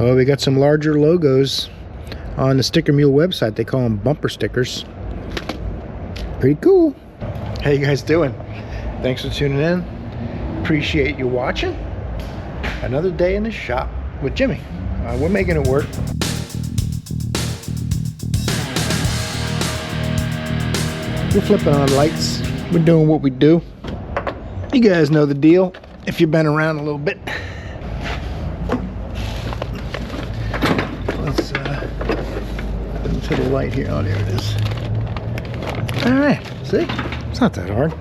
Oh, we got some larger logos on the Sticker Mule website. They call them bumper stickers. Pretty cool. How you guys doing? Thanks for tuning in. Appreciate you watching. Another day in the shop with Jimmy. We're making it work. We're flipping on lights. We're doing what we do. You guys know the deal if you've been around a little bit. Let's to the light here. Oh, there it is. All right, see? It's not that hard.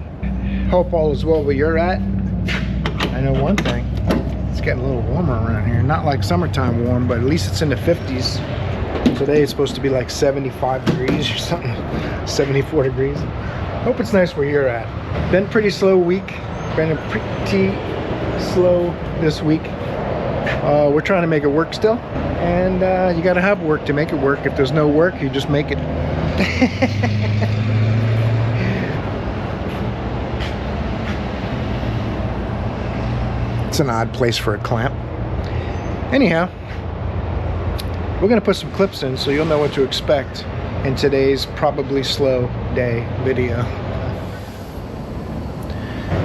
Hope all is well where you're at. I know one thing. It's getting a little warmer around here. Not like summertime warm, but at least it's in the 50s. Today it's supposed to be like 75 degrees or something. 74 degrees. Hope it's nice where you're at. Been pretty slow week. Been pretty slow this week. We're trying to make it work still. And you gotta have work to make it work. If there's no work, you just make it. It's an odd place for a clamp. Anyhow, we're gonna put some clips in so you'll know what to expect in today's probably slow day video.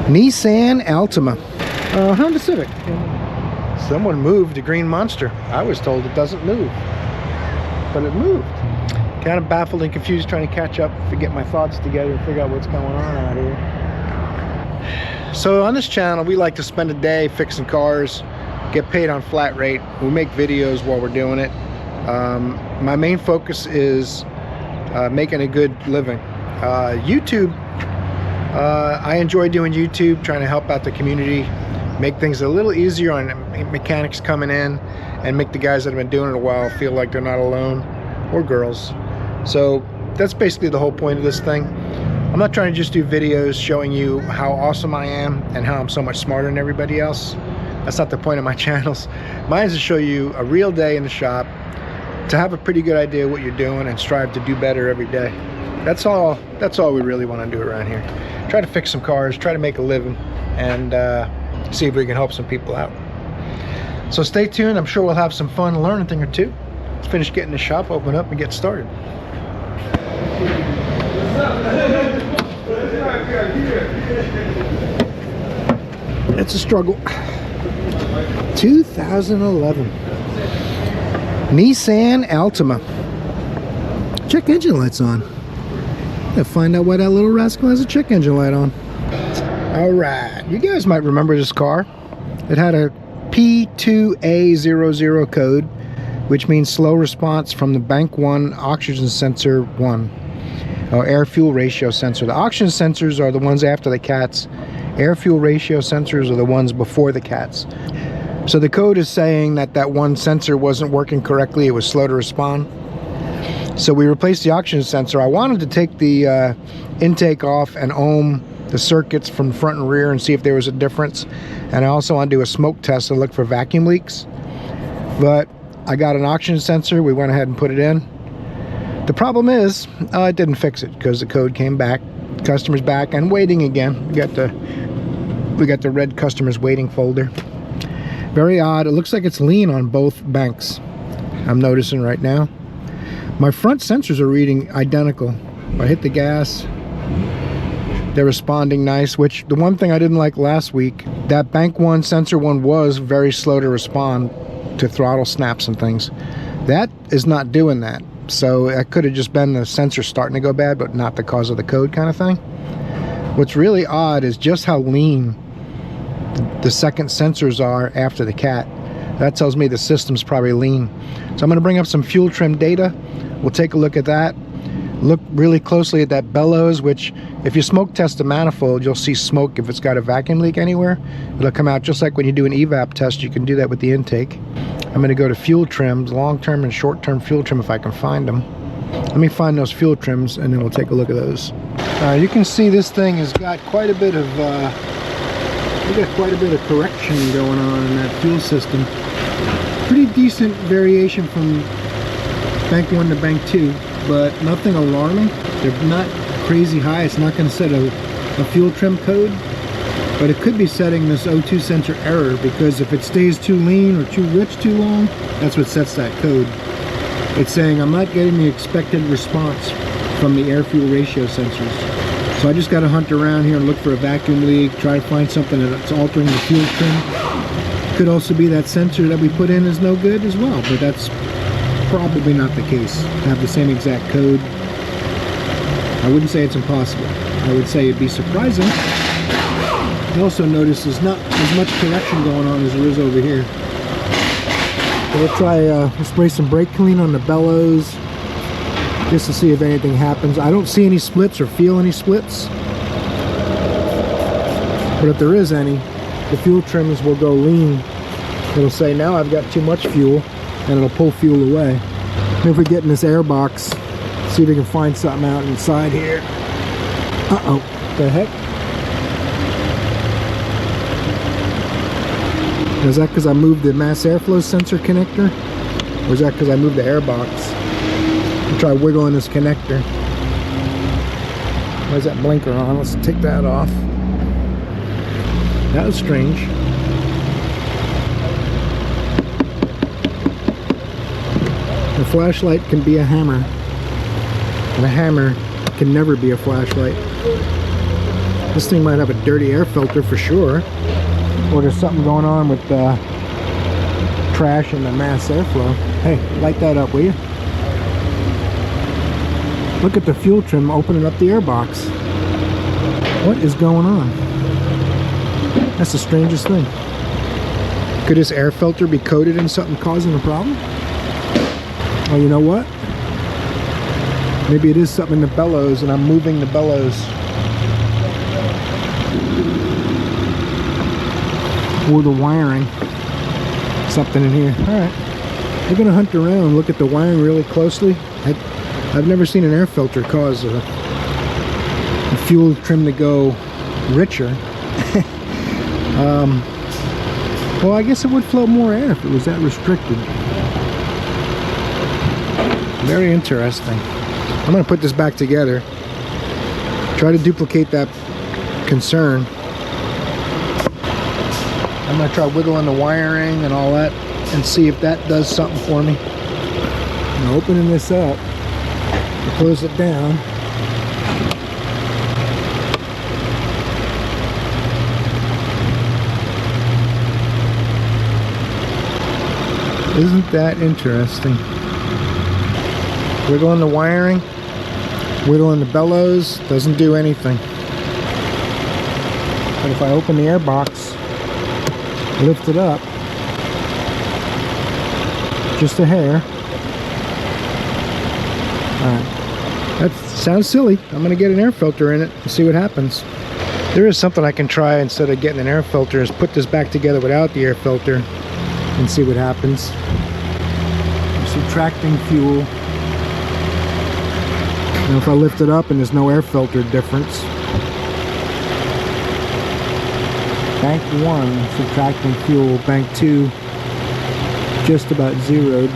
Nissan Altima, Honda Civic. Someone moved the green monster. I was told it doesn't move, but it moved. Kind of baffled and confused, trying to catch up, to get my thoughts together, and figure out what's going on out here. So on this channel, we like to spend a day fixing cars, get paid on flat rate. We make videos while we're doing it. My main focus is making a good living. YouTube, I enjoy doing YouTube, trying to help out the community, make things a little easier on mechanics coming in, and make the guys that have been doing it a while feel like they're not alone, or girls. So that's basically the whole point of this thing. I'm not trying to just do videos showing you how awesome I am and how I'm so much smarter than everybody else. That's not the point of my channels. Mine is to show you a real day in the shop, to have a pretty good idea what you're doing and strive to do better every day. That's all we really want to do around here. Try to fix some cars, try to make a living, and see if we can help some people out. So stay tuned. I'm sure we'll have some fun, learn a thing or two. Let's finish getting the shop open up and get started. It's a struggle. 2011 Nissan Altima. Check engine lights on. Gotta find out why that little rascal has a check engine light on. Alright, you guys might remember this car. It had a P2A00 code, which means slow response from the bank 1 oxygen sensor 1, or air fuel ratio sensor. The oxygen sensors are the ones after the cats. Air fuel ratio sensors are the ones before the cats. So the code is saying that that one sensor wasn't working correctly. It was slow to respond. So we replaced the oxygen sensor. I wanted to take the intake off and ohm the circuits from front and rear and see if there was a difference. And I also want to do a smoke test and look for vacuum leaks. But I got an oxygen sensor. We went ahead and put it in. The problem is, it didn't fix it because the code came back. Customers back and waiting again. We got the red customers waiting folder. Very odd. It looks like it's lean on both banks. I'm noticing right now. My front sensors are reading identical. If I hit the gas, they're responding nice, which the one thing I didn't like last week, that bank 1 sensor 1 was very slow to respond to throttle snaps and things. That is not doing that. So it could have just been the sensor starting to go bad, but not the cause of the code kind of thing. What's really odd is just how lean the second sensors are after the cat. That tells me the system's probably lean. So I'm going to bring up some fuel trim data. We'll take a look at that. Look really closely at that bellows, which if you smoke test the manifold, you'll see smoke if it's got a vacuum leak anywhere. It'll come out just like when you do an EVAP test. You can do that with the intake. I'm going to go to fuel trims, long-term and short-term fuel trim if I can find them. Let me find those fuel trims and then we'll take a look at those. You can see this thing has got quite a bit of correction going on in that fuel system. Pretty decent variation from bank 1 to bank 2, but nothing alarming. They're not crazy high. It's not going to set a fuel trim code. But it could be setting this O2 sensor error, because if it stays too lean or too rich too long, that's what sets that code. It's saying I'm not getting the expected response from the air-fuel ratio sensors. So I just got to hunt around here and look for a vacuum leak, try to find something that's altering the fuel trim. Could also be that sensor that we put in is no good as well, but that's probably not the case. Have the same exact code. I wouldn't say it's impossible. I would say it'd be surprising. I also notice there's not as much correction going on as there is over here. So we'll try spray some brake clean on the bellows just to see if anything happens. I don't see any splits or feel any splits, but if there is any, the fuel trims will go lean. It'll say now I've got too much fuel, and it'll pull fuel away. Maybe if we get in this air box, see if we can find something out inside here. Uh-oh, the heck? Is that because I moved the mass airflow sensor connector? Or is that because I moved the air box? I'll try wiggling this connector. Why is that blinker on? Let's take that off. That was strange. A flashlight can be a hammer, and a hammer can never be a flashlight. This thing might have a dirty air filter for sure, or there's something going on with the trash and the mass airflow. Hey, light that up, will you? Look at the fuel trim opening up the air box. What is going on? That's the strangest thing. Could this air filter be coated in something causing a problem? Oh, you know what? Maybe it is something in the bellows and I'm moving the bellows. Or the wiring. Something in here. Alright. We're going to hunt around and look at the wiring really closely. I've never seen an air filter cause a fuel trim to go richer. Well, I guess it would flow more air if it was that restricted. Very interesting. I'm going to put this back together. Try to duplicate that concern. I'm going to try wiggling the wiring and all that and see if that does something for me. I'm opening this up. Close it down. Isn't that interesting? Wiggling the wiring, wiggling the bellows, doesn't do anything. But if I open the air box, lift it up, just a hair. Alright. That sounds silly. I'm going to get an air filter in it and see what happens. There is something I can try instead of getting an air filter, is put this back together without the air filter and see what happens. I'm subtracting fuel. Now if I lift it up and there's no air filter difference. Bank 1, subtracting fuel. Bank 2, just about zeroed.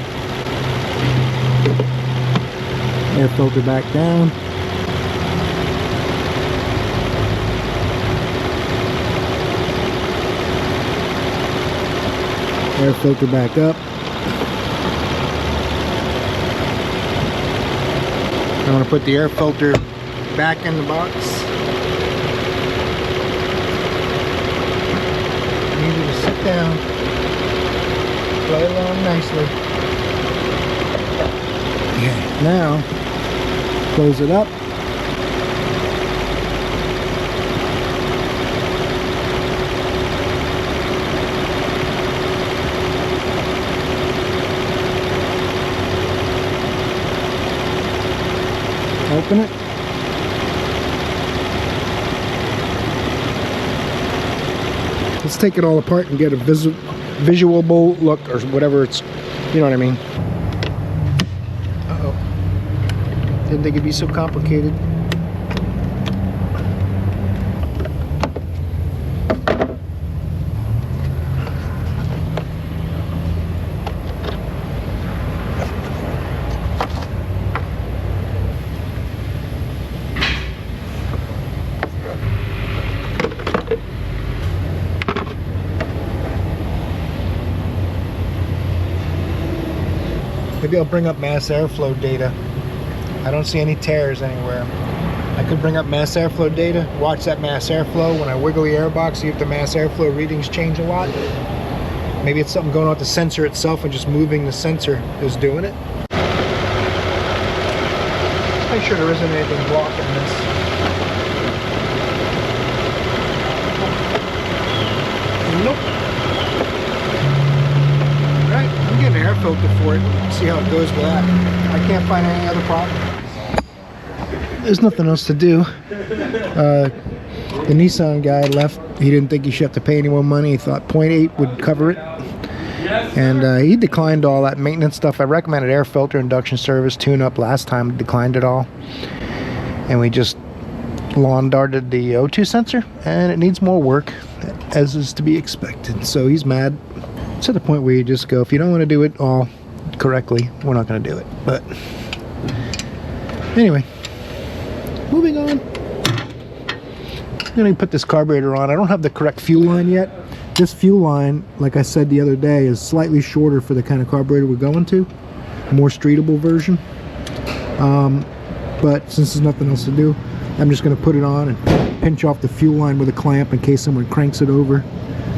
Air filter back down. Air filter back up. I'm going to put the air filter back in the box. I need you to sit down. Play along nicely. Okay, now close it up. Open it. Let's take it all apart and get a visual look, or whatever it's, you know what I mean. Uh-oh. Didn't think it'd be so complicated. Maybe I'll bring up mass airflow data. I don't see any tears anywhere. I could bring up mass airflow data, watch that mass airflow. When I wiggle the airbox, see if the mass airflow readings change a lot. Maybe it's something going on with the sensor itself and just moving the sensor is doing it. Make sure there isn't anything blocking this. Nope. Alright, I'm getting an air filter for it. See how it goes with that. I can't find any other problem. There's nothing else to do. The Nissan guy left. He didn't think he should have to pay any more money. He thought 0.8 would cover it. And he declined all that maintenance stuff. I recommended air filter, induction service, tune-up last time. Declined it all. And we just lawn darted the O2 sensor. And it needs more work, as is to be expected. So he's mad. It's at the point where you just go, if you don't want to do it all correctly, we're not going to do it. But anyway, moving on. I'm going to put this carburetor on. I don't have the correct fuel line yet. This fuel line, like I said the other day, is slightly shorter for the kind of carburetor we're going to. More streetable version. But since there's nothing else to do, I'm just going to put it on and pinch off the fuel line with a clamp in case someone cranks it over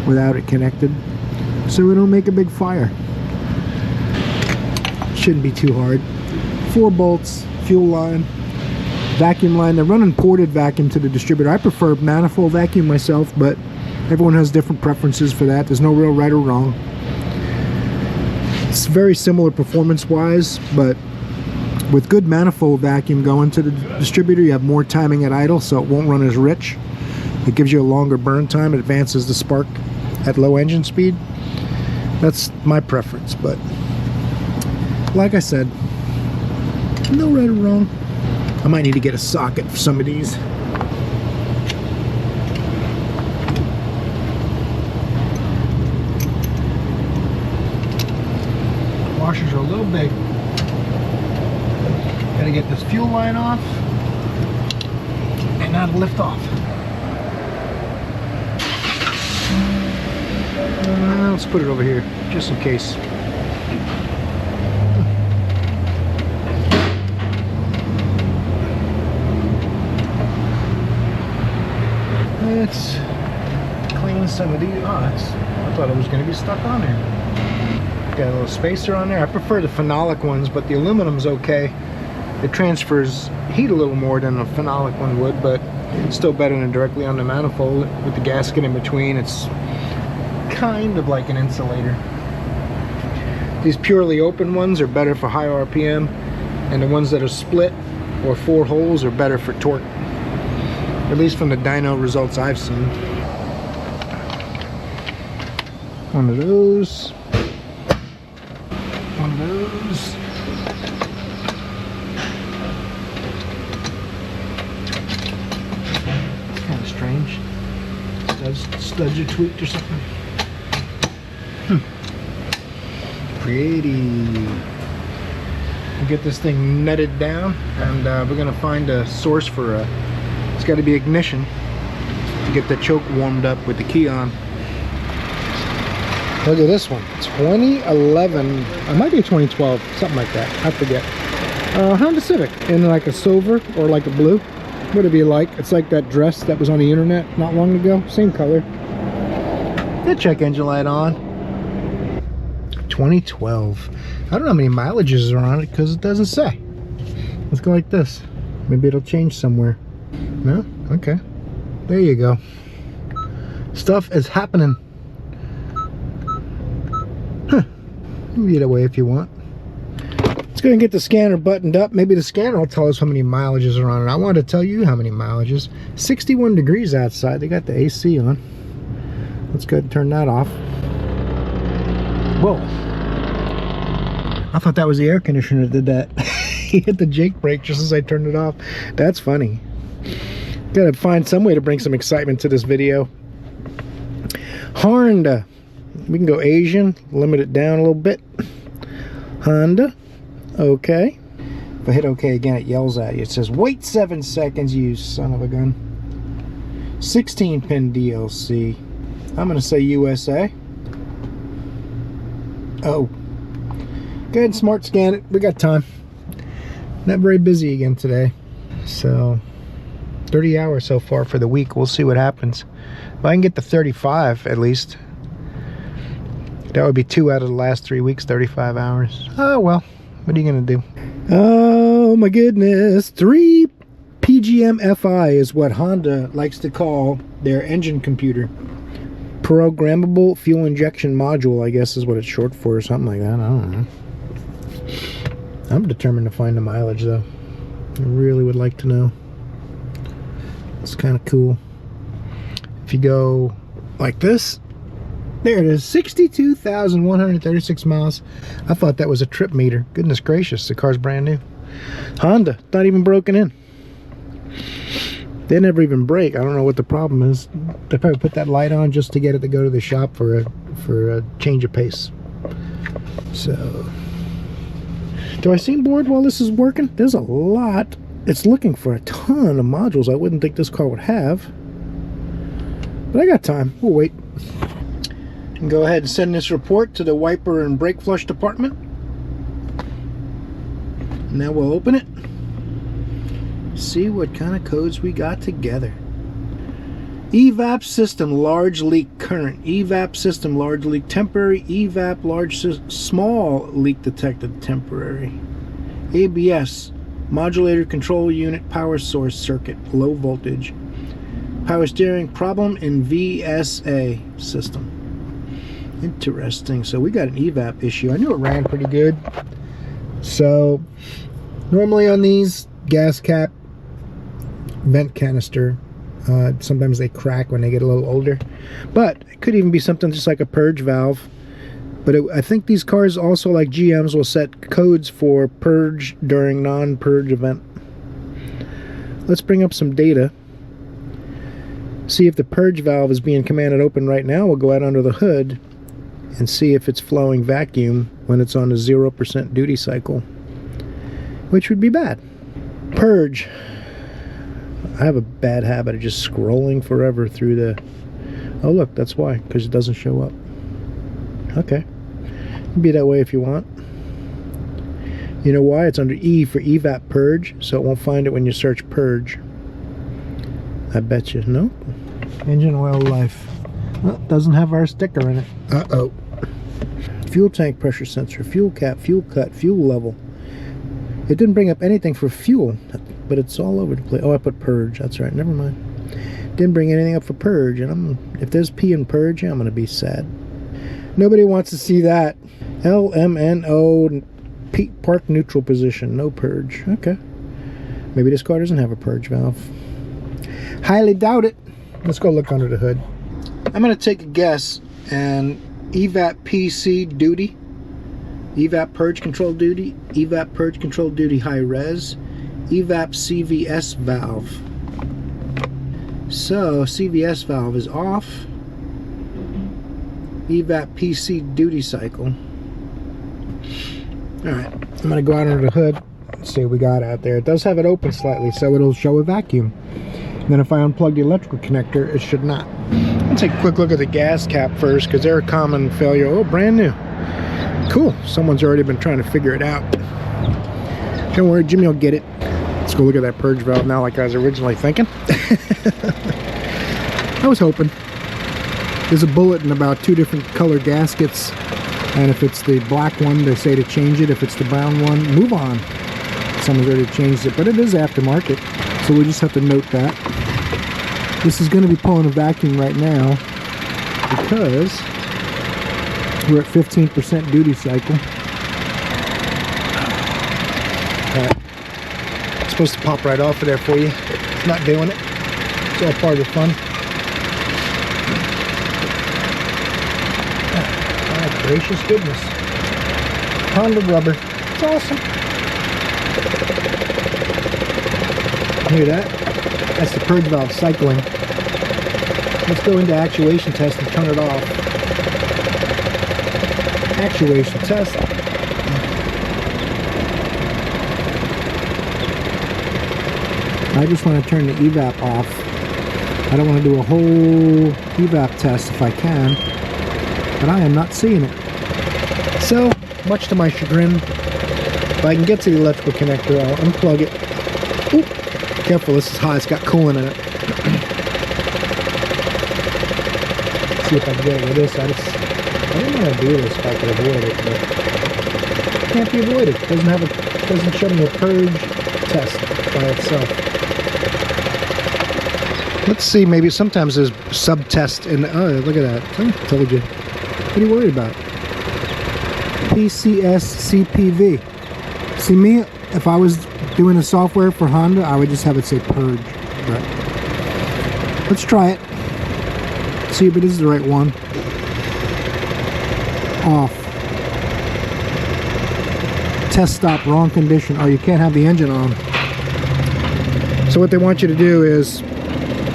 without it connected, so we don't make a big fire. Shouldn't be too hard. 4 bolts, fuel line, vacuum line. They're running ported vacuum to the distributor. I prefer manifold vacuum myself, but everyone has different preferences for that. There's no real right or wrong. It's very similar performance wise, but with good manifold vacuum going to the distributor, you have more timing at idle, so it won't run as rich. It gives you a longer burn time. It advances the spark at low engine speed. That's my preference, but like I said, no right or wrong. I might need to get a socket for some of these. Washers are a little big. Gotta get this fuel line off and now to lift off. Let's put it over here just in case. Let's clean some of these. Oh, I thought it was going to be stuck on there. Got a little spacer on there. I prefer the phenolic ones, but the aluminum's okay. It transfers heat a little more than a phenolic one would, but it's still better than directly on the manifold with the gasket in between. It's kind of like an insulator. These purely open ones are better for high RPM, and the ones that are split or 4 holes are better for torque. At least from the dyno results I've seen. One of those. One of those. It's kind of strange. Studs are tweaked or something. Pretty. We'll get this thing netted down, and we're going to find a source for a. It's got to be ignition to get the choke warmed up with the key on. Look at this one, 2011. It might be a 2012, something like that. I forget. Honda Civic in like a silver or like a blue, whatever you like. It's like that dress that was on the internet not long ago. Same color. Good check engine light on. 2012. I don't know how many mileages are on it because it doesn't say. Let's go like this. Maybe it'll change somewhere. No? Okay. There you go. Stuff is happening. Huh. You can get away if you want. Let's go and get the scanner buttoned up. Maybe the scanner will tell us how many mileages are on it. I wanted to tell you how many mileages. 61 degrees outside. They got the AC on. Let's go ahead and turn that off. Whoa. I thought that was the air conditioner that did that. He hit the Jake brake just as I turned it off. That's funny. Gotta find some way to bring some excitement to this video. Honda. We can go Asian, limit it down a little bit. Honda. Okay. If I hit OK again, it yells at you. It says, wait 7 seconds, you son of a gun. 16-pin DLC. I'm gonna say USA. Oh. Go ahead and smart scan it. We got time. Not very busy again today. So 30 hours so far for the week. We'll see what happens. If I can get to 35 at least, that would be 2 out of the last 3 weeks, 35 hours. Oh well, what are you gonna do? Oh my goodness, 3 PGM FI is what Honda likes to call their engine computer. Programmable fuel injection module, I guess is what it's short for, or something like that. I don't know. I'm determined to find the mileage though. I really would like to know. It's kind of cool. If you go like this, there it is, 62,136 miles. I thought that was a trip meter. Goodness gracious, the car's brand new. Honda, not even broken in. They never even break. I don't know what the problem is. They probably put that light on just to get it to go to the shop for a change of pace. So, do I seem bored while this is working? There's a lot. It's looking for a ton of modules I wouldn't think this car would have. But I got time. We'll wait. And go ahead and send this report to the wiper and brake flush department. Now we'll open it. See what kind of codes we got together. EVAP system large leak current. EVAP system large leak temporary. EVAP small leak detected temporary. ABS modulator control unit power source circuit low voltage. Power steering problem in VSA system. Interesting. So we got an EVAP issue. I knew it ran pretty good. So normally on these gas cap vent canister, sometimes they crack when they get a little older, but it could even be something just like a purge valve. But I think these cars also, like GMs, will set codes for purge during non-purge event. Let's bring up some data, see if the purge valve is being commanded open right now. We'll go out under the hood and see if it's flowing vacuum when it's on a 0% duty cycle, which would be bad. Purge. I have a bad habit of just scrolling forever through the... Oh look, that's why, because it doesn't show up. Okay. Be that way if you want. You know why? It's under E for EVAP purge, so it won't find it when you search purge. I bet you. No? Engine oil life. Well, doesn't have our sticker in it. Uh-oh. Fuel tank pressure sensor, fuel cap, fuel cut, fuel level. It didn't bring up anything for fuel, but it's all over the place. Oh, I put purge. That's right. Never mind. Didn't bring anything up for purge, and if there's P in purge, I'm going to be sad. Nobody wants to see that. LMNO P park neutral position, no purge. Okay. Maybe this car doesn't have a purge valve. Highly doubt it. Let's go look under the hood. I'm going to take a guess, and EVAP PC duty, EVAP purge control duty, EVAP purge control duty high res, EVAP CVS valve. So CVS valve is off. EVAP PC duty cycle. Alright, I'm going to go out under the hood and see what we got out there. It does have it open slightly, so it'll show a vacuum. And then if I unplug the electrical connector, it should not. Let's take a quick look at the gas cap first, because they're a common failure. Oh, brand new. Cool. Someone's already been trying to figure it out. Don't worry, Jimmy will get it. Let's go look at that purge valve now like I was originally thinking. I was hoping. There's a bullet in about 2 different color gaskets, and if it's the black one, they say to change it. If it's the brown one, move on. Someone's already changed it, but it is aftermarket, so we just have to note that. This is going to be pulling a vacuum right now because we're at 15% duty cycle. It's supposed to pop right off of there for you. It's not doing it. It's all part of the fun. My gracious goodness. Pound of rubber. It's awesome. Hear that? That's the purge valve cycling. Let's go into actuation test and turn it off. Actuation test. I just want to turn the EVAP off. I don't want to do a whole EVAP test if I can, but I am not seeing it. So much to my chagrin. If I can get to the electrical connector, I'll unplug it. Oop. Careful, this is hot, it's got coolant in it. See if I can get it with this. I don't want to do this if I can avoid it, but it can't be avoided. It doesn't show me a purge test by itself. Let's see, maybe sometimes there's sub-test in, oh, look at that. I told you. What are you worried about? PCSCPV. See, me, if I was doing the software for Honda, I would just have it say purge. But let's try it. See if it is the right one. Off. Test stop, wrong condition. Oh, you can't have the engine on. So what they want you to do is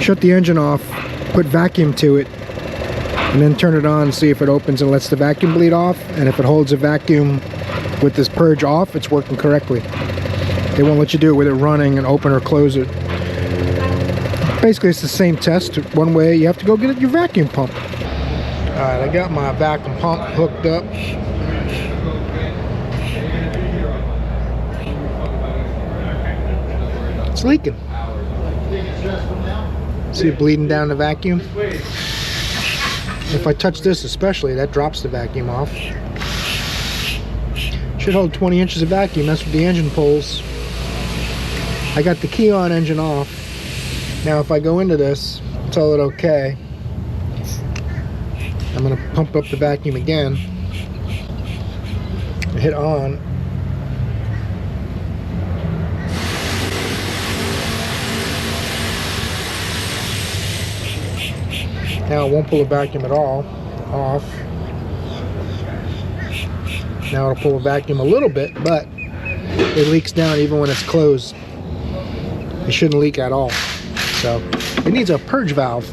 shut the engine off, put vacuum to it, and then turn it on and see if it opens and lets the vacuum bleed off. And if it holds a vacuum with this purge off, it's working correctly. They won't let you do it with it running and open or close it. Basically, it's the same test. One way, you have to go get your vacuum pump. Alright, I got my vacuum pump hooked up. It's leaking. See it bleeding down the vacuum? If I touch this especially, that drops the vacuum off. Should hold 20 inches of vacuum. That's what the engine pulls. I got the key on, engine off. Now if I go into this, tell it okay, I'm going to pump up the vacuum again, hit on. Now it won't pull the vacuum at all, off. Now it'll pull the vacuum a little bit, but it leaks down even when it's closed. It shouldn't leak at all. So it needs a purge valve.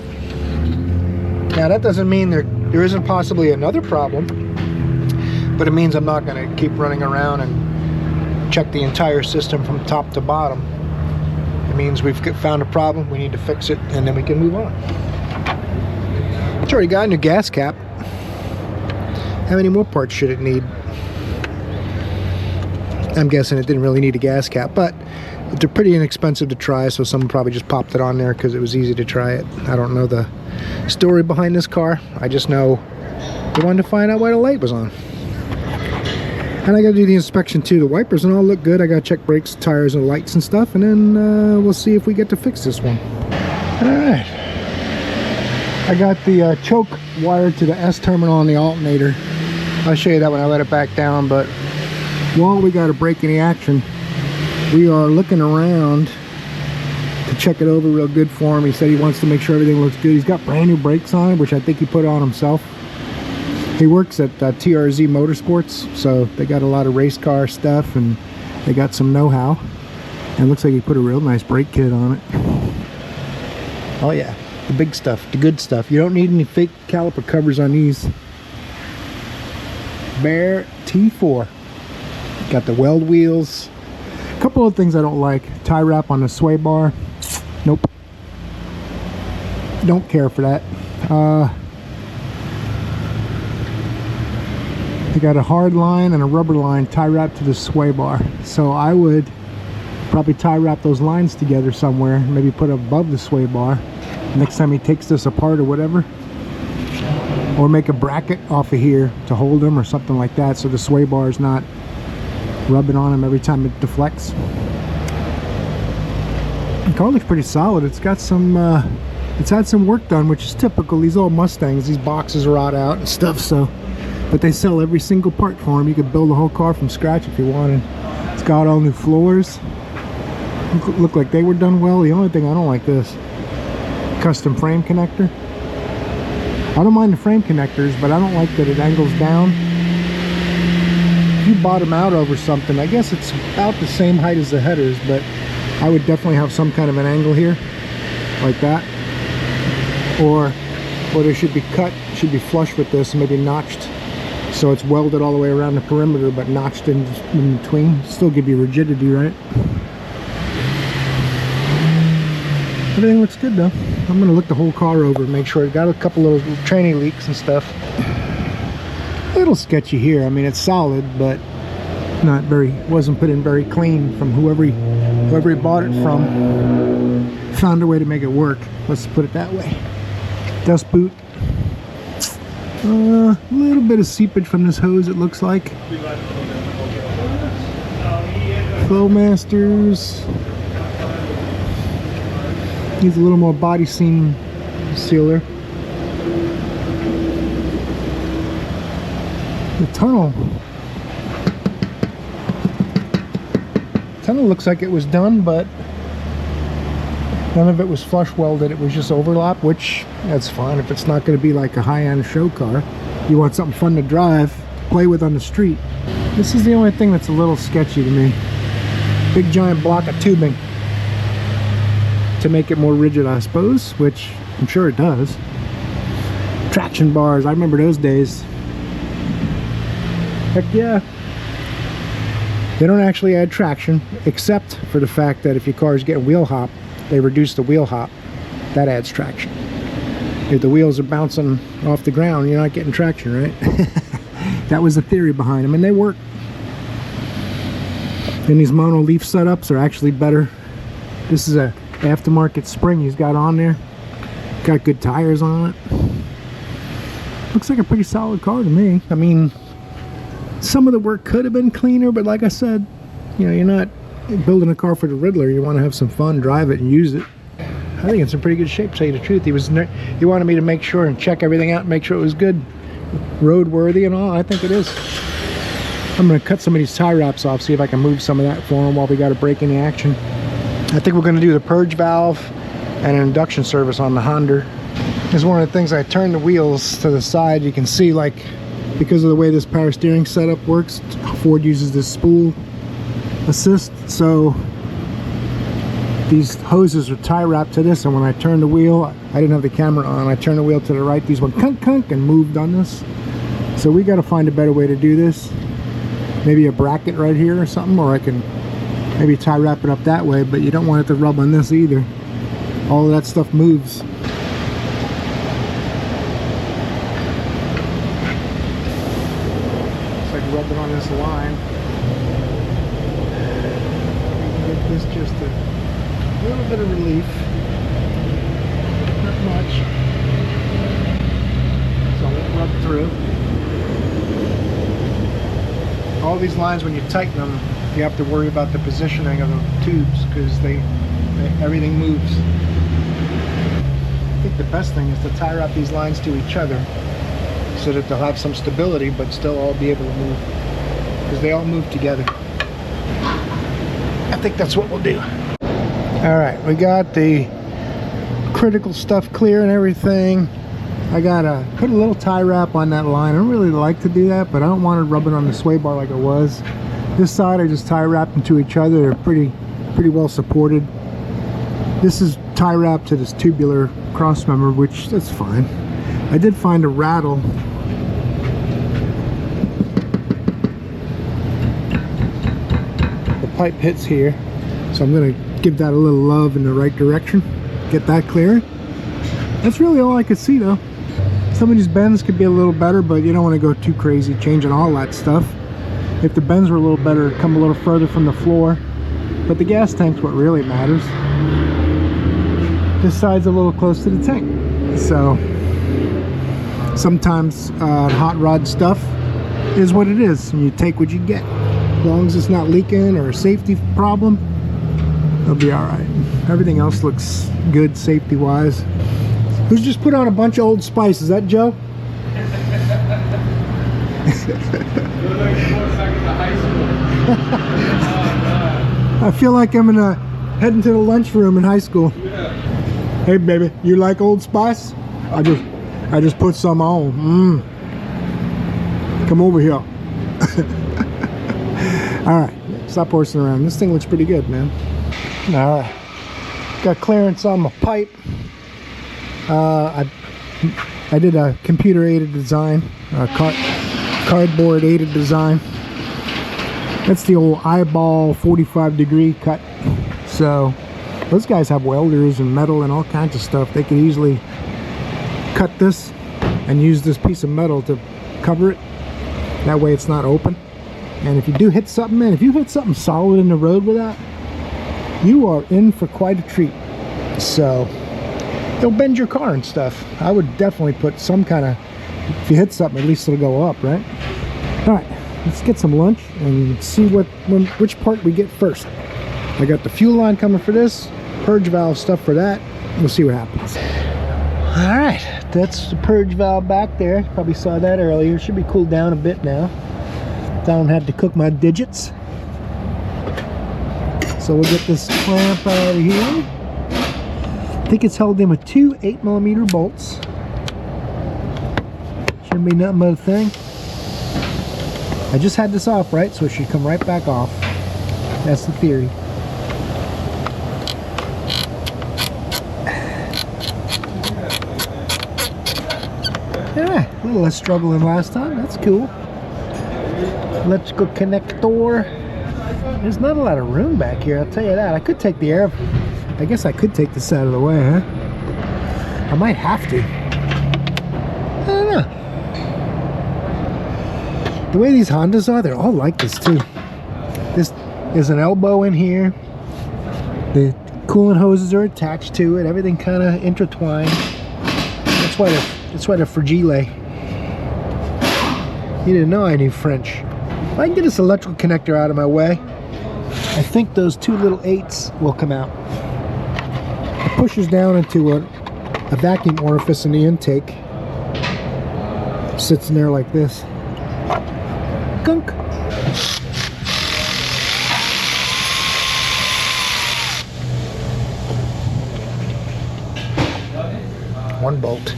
Now that doesn't mean there isn't possibly another problem, but it means I'm not going to keep running around and check the entire system from top to bottom. It means we've found a problem, we need to fix it, and then we can move on. It's already got a new gas cap. How many more parts should it need? I'm guessing it didn't really need a gas cap, but they're pretty inexpensive to try, so someone probably just popped it on there because it was easy to try it. I don't know the story behind this car. I just know they wanted to find out why the light was on. And I got to do the inspection too. The wipers and all look good. I got to check brakes, tires, and lights and stuff, and then we'll see if we get to fix this one. Alright. I got the choke wired to the S terminal on the alternator. I'll show you that when I let it back down, but while we got a brake in the action, we are looking around to check it over real good for him. He said he wants to make sure everything looks good. He's got brand new brakes on it, which I think he put on himself. He works at TRZ Motorsports, so they got a lot of race car stuff and they got some know-how. And it looks like he put a real nice brake kit on it. Oh yeah, the big stuff, the good stuff. You don't need any fake caliper covers on these. Bare T4. Got the weld wheels. A couple of things I don't like. Tie wrap on the sway bar. Nope. Don't care for that. You got a hard line and a rubber line tie wrap to the sway bar. So I would probably tie wrap those lines together somewhere. Maybe put above the sway bar. Next time he takes this apart or whatever. Or make a bracket off of here to hold them or something like that, so the sway bar is not rubbing on him every time it deflects. The car looks pretty solid. It's got some it's had some work done, which is typical. These old Mustangs, these boxes rot out and stuff, so but they sell every single part for them. You could build the whole car from scratch if you wanted. It's got all new floors. Look like they were done well. The only thing I don't like this custom frame connector. I don't mind the frame connectors, but I don't like that it angles down. If you bottom out over something, I guess it's about the same height as the headers, but I would definitely have some kind of an angle here, like that. Or they should be cut, should be flush with this, and maybe notched, so it's welded all the way around the perimeter, but notched in between. Still give you rigidity, right? Everything looks good though. I'm gonna look the whole car over and make sure it got a couple little tranny leaks and stuff. little sketchy here. I mean, it's solid, but not very, wasn't put in very clean from whoever he bought it from. Found a way to make it work, let's put it that way. Dust boot. A little bit of seepage from this hose, it looks like. Flowmasters. Needs a little more body seam sealer. The tunnel looks like it was done, but none of it was flush welded. It was just overlap, which that's fine if it's not going to be like a high-end show car. You want something fun to drive, play with on the street. This is the only thing that's a little sketchy to me. Big giant block of tubing to make it more rigid, I suppose, which I'm sure it does. Traction bars, I remember those days. Heck yeah. They don't actually add traction, except for the fact that if your car is getting wheel hop, they reduce the wheel hop. That adds traction. If the wheels are bouncing off the ground, you're not getting traction, right? That was the theory behind them, and they work. And these mono leaf setups are actually better. This is a aftermarket spring he's got on there. Got good tires on it. Looks like a pretty solid car to me. I mean, some of the work could have been cleaner, but like I said, you know, you're not building a car for the Riddler. You want to have some fun, drive it, and use it. I think it's in pretty good shape, to tell you the truth. He wanted me to make sure and check everything out and make sure it was good, roadworthy and all. I think it is. I'm going to cut some of these tie wraps off, see if I can move some of that for him while we got a break in the action. I think we're going to do the purge valve and an induction service on the Honda. This is one of the things. I turn the wheels to the side. You can see, like, because of the way this power steering setup works, Ford uses this spool assist, so these hoses are tie wrapped to this, and when I turn the wheel, I didn't have the camera on, I turned the wheel to the right, these went kunk kunk and moved on this. So we got to find a better way to do this. Maybe a bracket right here or something, or I can maybe tie wrap it up that way, but you don't want it to rub on this either. All of that stuff moves. Looks like rubbing on this line. Give this just a little bit of relief. Not much. So it won't rub through. All these lines, when you tighten them, you have to worry about the positioning of the tubes, because everything moves. I think the best thing is to tie wrap these lines to each other so that they'll have some stability but still all be able to move, because they all move together. I think that's what we'll do. Alright, we got the critical stuff clear and everything. I gotta put a little tie wrap on that line. I don't really like to do that, but I don't want to rub it on the sway bar like it was. This side I just tie wrapped them to each other. They're pretty well supported. This is tie wrapped to this tubular cross member, which that's fine. I did find a rattle. The pipe hits here, so I'm gonna give that a little love in the right direction. Get that clear. That's really all I could see though. Some of these bends could be a little better, but you don't want to go too crazy changing all that stuff. If the bends were a little better, come a little further from the floor. But the gas tank's what really matters. This side's a little close to the tank. So sometimes hot rod stuff is what it is, and you take what you get. As long as it's not leaking or a safety problem, it'll be alright. Everything else looks good safety wise. Who's just put on a bunch of Old Spice? Is that Joe? I feel like I'm heading to the lunchroom in high school. Yeah. Hey baby, you like Old Spice? I just put some on. Come over here. Alright, stop horsing around. This thing looks pretty good, man. Alright. Got clearance on my pipe. I did a computer aided design, cardboard aided design. That's the old eyeball 45-degree cut. So those guys have welders and metal and all kinds of stuff. They could easily cut this and use this piece of metal to cover it That way it's not open. And if you do hit something, man, if you hit something solid in the road with that, you are in for quite a treat. So it'll bend your car and stuff. I would definitely put some kind of, if you hit something, at least it'll go up, right? All right, let's get some lunch and see which part we get first. I got the fuel line coming for this, purge valve stuff for that. We'll see what happens. All right, that's the purge valve back there. Probably saw that earlier. Should be cooled down a bit now. Don't have to cook my digits. So we'll get this clamp out of here. I think it's held in with two 8mm bolts. Shouldn't be nothing but a thing. I just had this off, right? So it should come right back off. That's the theory. Yeah, a little less struggle than last time. That's cool. Electrical connector. There's not a lot of room back here, I'll tell you that. I could take the air. I guess I could take this out of the way, huh? I might have to. I don't know. The way these Hondas are, they're all like this too. There's an elbow in here. The coolant hoses are attached to it. Everything kind of intertwined. That's why they're fragile. You didn't know I knew French. If I can get this electrical connector out of my way, I think those two little 8s will come out. It pushes down into a vacuum orifice in the intake. Sits in there like this. Gunk. One bolt.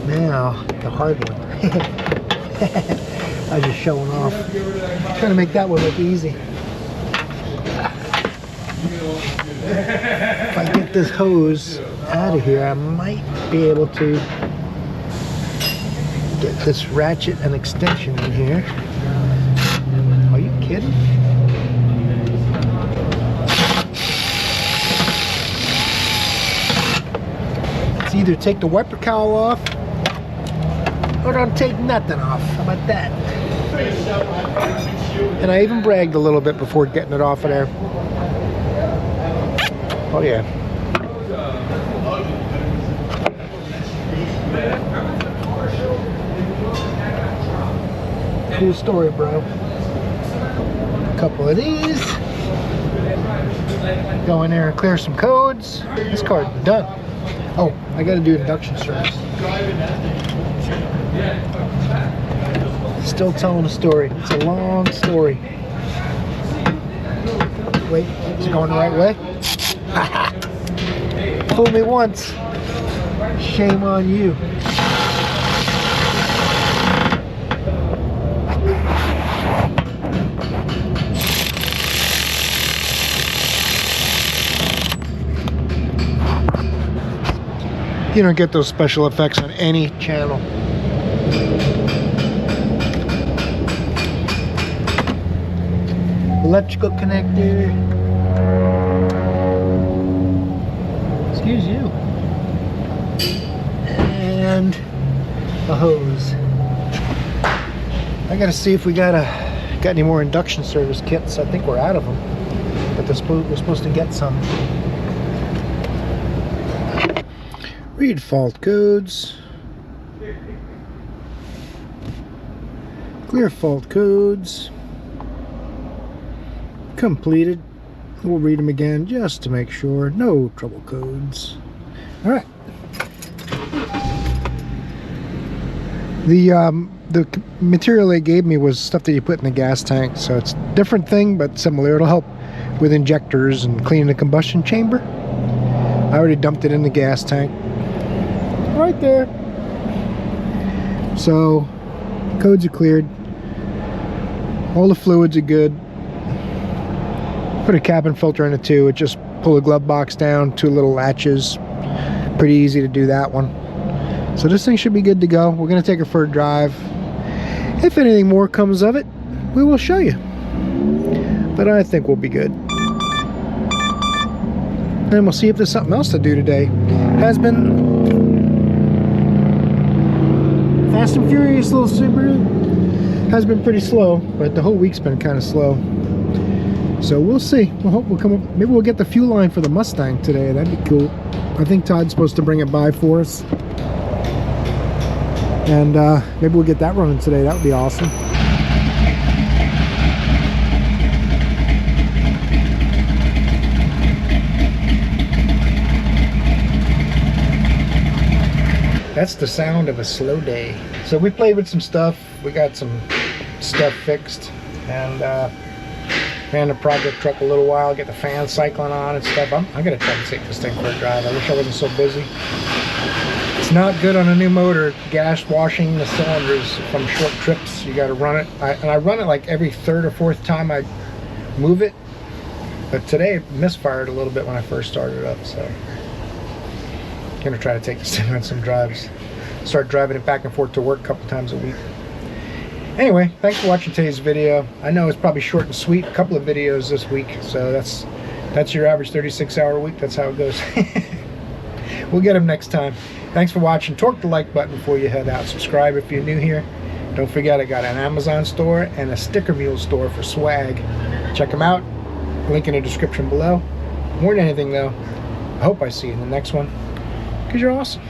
Now the hard one. I was just showing off. Trying to make that one look easy. If I get this hose out of here, I might be able to get this ratchet and extension in here. Are you kidding? Let's either take the wiper cowl off or don't take nothing off. How about that? And I even bragged a little bit before getting it off of there. Oh yeah. Cool story, bro. A couple of these. Go in there and clear some codes. This car's done. Oh, I gotta do induction service. Still telling a story. It's a long story. Wait, is it going the right way? Fool me once. Shame on you. You don't get those special effects on any channel. Electrical connector. Excuse you. And a hose. I gotta see if we got any more induction service kits. I think we're out of them, but we're supposed to get some. Read fault codes. Clear fault codes. Completed. We'll read them again just to make sure. No trouble codes. All right. The material they gave me was stuff that you put in the gas tank, so it's a different thing but similar. It'll help with injectors and cleaning the combustion chamber. I already dumped it in the gas tank. Right there. So codes are cleared. All the fluids are good. Put a cabin filter in it too. It just pull the glove box down, 2 little latches. Pretty easy to do that one. So this thing should be good to go. We're going to take it for a drive. If anything more comes of it, we will show you. But I think we'll be good. And we'll see if there's something else to do today. Has been Fast and Furious little Subaru. has been pretty slow, but the whole week's been kind of slow. So we'll see. We'll hope we'll come up. Maybe we'll get the fuel line for the Mustang today. That'd be cool. I think Todd's supposed to bring it by for us, and maybe we'll get that running today. That would be awesome. That's the sound of a slow day. So we played with some stuff. We got some stuff fixed, and ran the project truck a little while, get the fan cycling on and stuff. I'm gonna try to take this thing for a drive. I wish I wasn't so busy. It's not good on a new motor, gas washing the cylinders from short trips. You gotta run it. And I run it like every third or fourth time I move it. But today it misfired a little bit when I first started it up, so I'm gonna try to take this thing on some drives. Start driving it back and forth to work a couple times a week. Anyway, thanks for watching today's video. I know it's probably short and sweet, a couple of videos this week, so that's your average 36-hour week. That's how it goes. We'll get them next time. Thanks for watching. Torque the like button before you head out. Subscribe if you're new here. Don't forget, I got an Amazon store and a Sticker Mule store for swag. Check them out. Link in the description below. More than anything though, I hope I see you in the next one, because you're awesome.